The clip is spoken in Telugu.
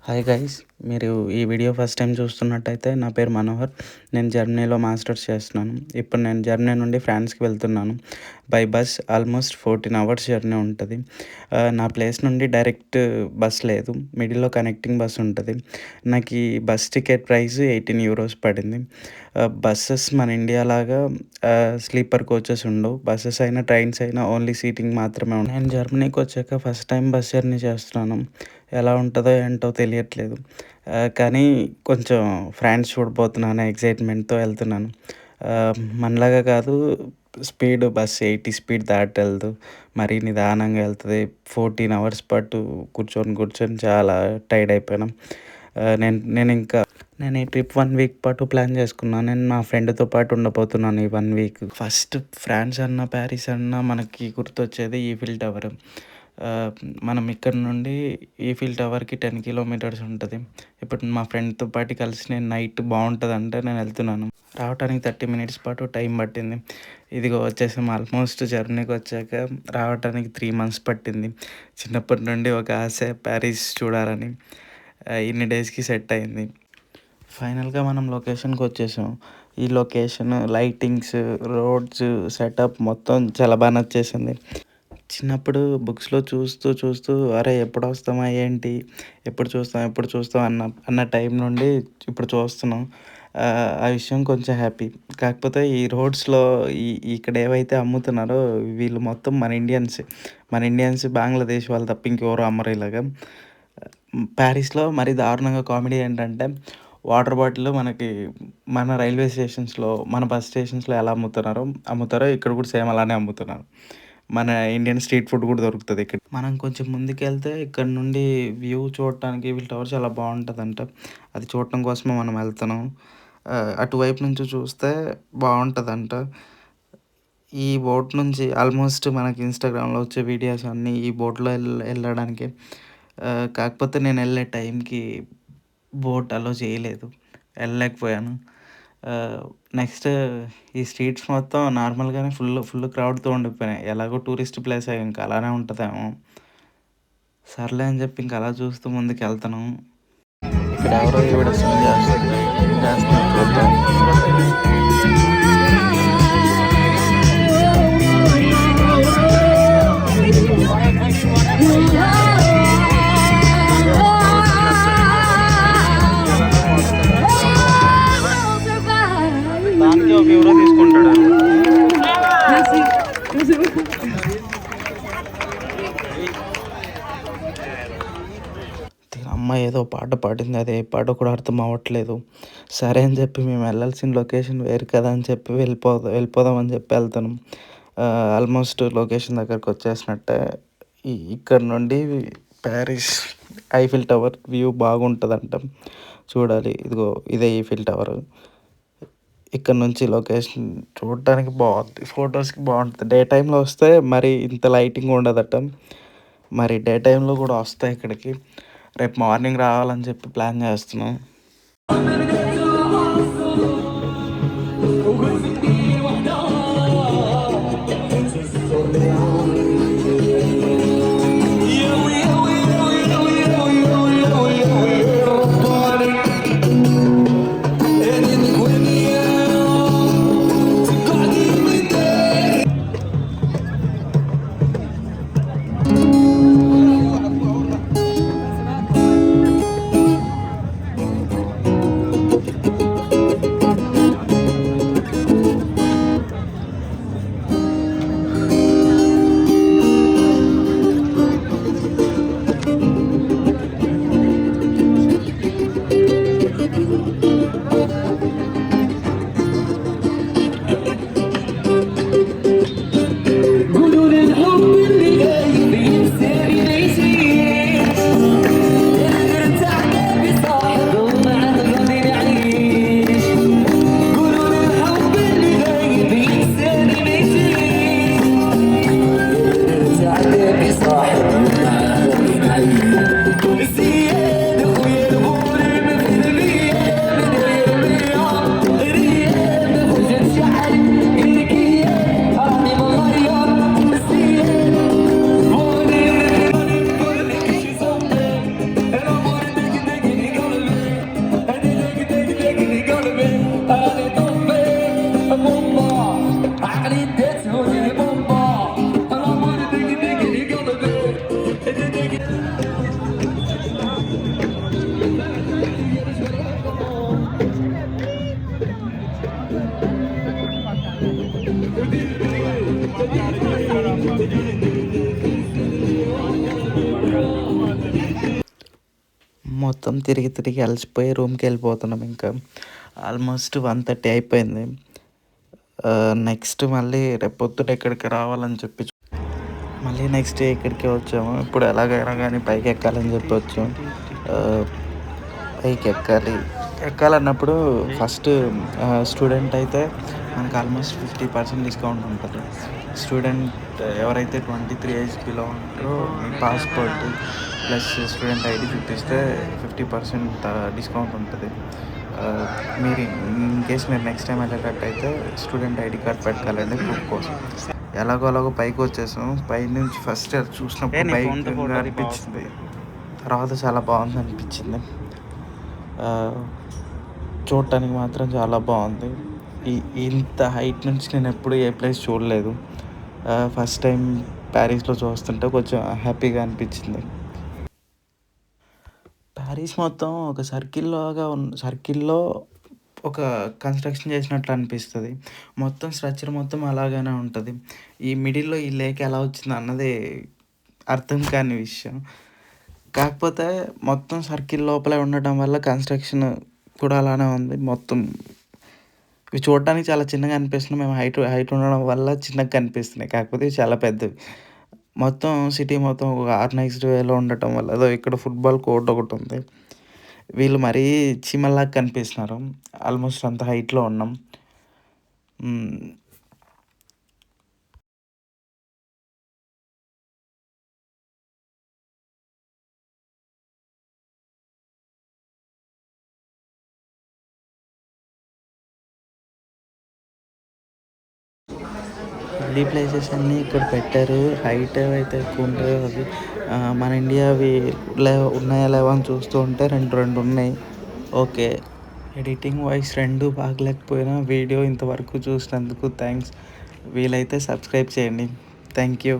హాయ్ గైస్, మీరు ఈ వీడియో ఫస్ట్ టైం చూస్తున్నట్టయితే నా పేరు మనోహర్. నేను జర్మనీలో మాస్టర్స్ చేస్తున్నాను. ఇప్పుడు నేను జర్మనీ నుండి ఫ్రాన్స్కి వెళ్తున్నాను. By bus almost 14 hours journey ఉంటుంది. నా ప్లేస్ నుండి డైరెక్ట్ బస్ లేదు, మిడిల్లో కనెక్టింగ్ బస్ ఉంటుంది. నాకు ఈ బస్ టికెట్ ప్రైస్ 18 యూరోస్ పడింది. బస్సెస్ మన ఇండియా లాగా స్లీపర్ కోచెస్ ఉండవు. బస్సెస్ అయినా ట్రైన్స్ అయినా ఓన్లీ సీటింగ్ మాత్రమే ఉంటాయి. నేను జర్మనీకి వచ్చాక ఫస్ట్ టైం బస్ జర్నీ చేస్తున్నాను. ఎలా ఉంటుందో ఏంటో తెలియట్లేదు. కానీ కొంచెం ఫ్రాన్స్ చూడబోతున్నాను, ఎక్సైట్మెంట్తో వెళ్తున్నాను. మనలాగా కాదు, స్పీడ్ బస్ 80 స్పీడ్ దాటి వెళ్దు, మరీ నిదానంగా వెళ్తుంది. 14 అవర్స్ పాటు కూర్చొని చాలా టైర్డ్ అయిపోయినాం. నేను ఈ ట్రిప్ 1 వీక్ పాటు ప్లాన్ చేసుకున్నాను. నేను మా ఫ్రెండ్తో పాటు ఉండబోతున్నాను ఈ 1 వీక్. ఫస్ట్ ఫ్రాన్స్ అన్న ప్యారిస్ అన్న మనకి గుర్తొచ్చేది ఈఫిల్ టవర్. మనం ఇక్కడ నుండి ఈఫిల్ టవర్కి 10 కిలోమీటర్స్ ఉంటుంది. ఇప్పుడు మా ఫ్రెండ్తో పాటు కలిసి నేను నైట్ బాగుంటుంది అంటే నేను వెళ్తున్నాను. రావడానికి 30 మినిట్స్ పాటు టైం పట్టింది. ఇదిగో వచ్చేసాం. ఆల్మోస్ట్ జర్నీకి వచ్చాక రావడానికి 3 మంత్స్ పట్టింది. చిన్నప్పటి నుండి ఒక ఆశ ప్యారిస్ చూడాలని. ఇన్ని డేస్కి సెట్ అయింది. ఫైనల్గా మనం లొకేషన్కి వచ్చేసాం. ఈ లొకేషన్, లైటింగ్స్, రోడ్స్, సెటప్ మొత్తం చాలా బాగా నచ్చేసింది. చిన్నప్పుడు బుక్స్లో చూస్తూ అరే ఎప్పుడు వస్తామా ఏంటి, ఎప్పుడు చూస్తాం అన్న టైం నుండి ఇప్పుడు చూస్తున్నాం. ఆ విషయం కొంచెం హ్యాపీ. కాకపోతే ఈ రోడ్స్లో ఇక్కడ ఏవైతే అమ్ముతున్నారో వీళ్ళు మొత్తం మన ఇండియన్స్ బంగ్లాదేశ్ వాళ్ళు తప్ప ఇంకెవరు అమ్మరు ఇలాగా. ప్యారిస్లో మరీ దారుణంగా కామెడీ ఏంటంటే, వాటర్ బాటిల్ మనకి మన రైల్వే స్టేషన్స్లో, మన బస్ స్టేషన్స్లో ఎలా అమ్ముతారో ఇక్కడ కూడా సేమ్ అలానే అమ్ముతున్నారు. మన ఇండియన్ స్ట్రీట్ ఫుడ్ కూడా దొరుకుతుంది ఇక్కడ. మనం కొంచెం ముందుకెళ్తే ఇక్కడ నుండి వ్యూ చూడటానికి ఈఫిల్ టవర్ చాలా బాగుంటుందంట. అది చూడటం కోసమే మనం వెళ్తున్నాం. అటువైపు నుంచి చూస్తే బాగుంటుందంట. ఈ బోట్ నుంచి ఆల్మోస్ట్ మనకి ఇన్స్టాగ్రామ్లో వచ్చే వీడియోస్ అన్నీ ఈ బోట్లో వెళ్ళడానికి. కాకపోతే నేను వెళ్ళే టైంకి బోట్ అలో చేయలేదు, వెళ్ళలేకపోయాను. నెక్స్ట్ ఈ స్ట్రీట్స్ మొత్తం నార్మల్గానే ఫుల్ క్రౌడ్తో ఉండిపోయినాయి. ఎలాగో టూరిస్ట్ ప్లేస్ ఇంకా అలానే ఉంటుందేమో. సర్లే అని చెప్పి ఇంకా అలా చూస్తూ ముందుకు వెళ్తాను. ఇక్కడ ఎవరో ఈవిడ సింగ్ చేస్తున్నారు. దానికి ఒక ఎవరో తీసుకుంటాడు. అమ్మాయి ఏదో పాట పాడింది, అదే పాట కూడా అర్థం అవ్వట్లేదు. సరే అని చెప్పి మేము వెళ్ళాల్సిన లొకేషన్ వేరు కదా అని చెప్పి వెళ్ళిపోదామని చెప్పి వెళ్తాను. ఆల్మోస్ట్ లొకేషన్ దగ్గరకు వచ్చేసినట్టే. ఇక్కడ నుండి ప్యారిస్ ఐఫిల్ టవర్ వ్యూ బాగుంటుందంట, చూడాలి. ఇదిగో ఇదే ఈఫిల్ టవర్. ఇక్కడ నుంచి లొకేషన్ చూడటానికి బాగుంది, ఫొటోస్కి బాగుంటుంది. డే టైంలో వస్తే మరి ఇంత లైటింగ్ ఉండదట. మరి డే టైంలో కూడా వస్తాయి ఇక్కడికి. రేపు మార్నింగ్ రావాలని చెప్పి ప్లాన్ చేస్తున్నాం. మొత్తం తిరిగి తిరిగి అలసిపోయి రూమ్‌కెళ్ళిపోతున్నాం ఇంకా. ఆల్మోస్ట్ 1:30 అయిపోయింది. నెక్స్ట్ మళ్ళీ రేపు పొద్దున ఇక్కడికి రావాలని చెప్పి మళ్ళీ నెక్స్ట్ డే ఇక్కడికే వచ్చాము. ఇప్పుడు ఎలాగైనా గానీ పైకెక్కాలని చెప్పి వచ్చాం. ఆహ్, పైకెక్కాలి. ఎక్కాలన్నప్పుడు ఫస్ట్ స్టూడెంట్ అయితే మనకు ఆల్మోస్ట్ 50% డిస్కౌంట్ ఉంటది. స్టూడెంట్ ఎవరైతే 23 ఏజ్ బిలో ఉంటారో మీ పాస్‌పోర్ట్ ప్లస్ స్టూడెంట్ ఐడీ చూపిస్తే 50% డిస్కౌంట్ ఉంటది. ఆహ్, మీరు ఇన్‌కేస్ మీరు నెక్స్ట్ టైమ్ వెళ్ళేటట్టయితే స్టూడెంట్ ఐడీ కార్డ్ పట్టుకెళ్ళండి ప్రూఫ్ కోసం. ఎలాగో పైకొచ్చేసాం. పైనుంచి ఫస్ట్ అది చూసినప్పుడు భయంకరంగా అనిపించింది. తర్వాత చాలా బాగుందనిపించింది. చూడటానికి మాత్రం చాలా బాగుంది. ఇంత హైట్ నుంచి నేనెప్పుడు ఏ ప్లేస్ చూడలేదు. ఫస్ట్ టైం ప్యారిస్‌లో చూస్తుంటే కొంచెం హ్యాపీగా అనిపించింది. ప్యారిస్ మొత్తం ఒక సర్కిల్‌లో ఒక కన్‌స్ట్రక్షన్ చేసినట్లు అనిపిస్తది. మొత్తం స్ట్రక్చర్ మొత్తం అలాగనే ఉంటది. ఈ మిడిల్‌లో ఈ లేక్ ఎలా వచ్చిందన్నది అర్థం కాని విషయం. కాకపోతే మొత్తం సర్కిల్ లోపలే ఉండటం వల్ల కన్‌స్ట్రక్షన్ కూడా అలానే ఉంది. మొత్తం ఇవి చూడటానికి చాలా చిన్నగా అనిపిస్తున్నాయి. మేము హైట్ ఉండడం వల్ల చిన్నగా కనిపిస్తున్నాయి. కాకపోతే ఇవి చాలా పెద్దవి. మొత్తం సిటీ మొత్తం ఒక ఆర్గనైజ్డ్ వేలో ఉండటం వల్ల అదో ఇక్కడ ఫుట్‌బాల్ కోర్ట్ ఒకటుంది. వీళ్ళు మరీ చీమల్లాగా కనిపిస్తున్నారు. ఆల్మోస్ట్ అంత హైట్‌లో ఉన్నాం. హ్మ్. హిల్లీ ప్లేసెస్ అన్నీ ఇక్కడ పెట్టారు. హైట్ ఏవైతే ఎక్కువ ఉంటాయో అవి మన ఇండియావి ఉన్నాయా లేవా అని చూస్తూ ఉంటే 2 ఉన్నాయి. ఓకే. ఎడిటింగ్, వాయిస్ 2 బాగలేకపోయినా వీడియో ఇంతవరకు చూసినందుకు థ్యాంక్స్. వీలైతే సబ్స్క్రైబ్ చేయండి. Thank you.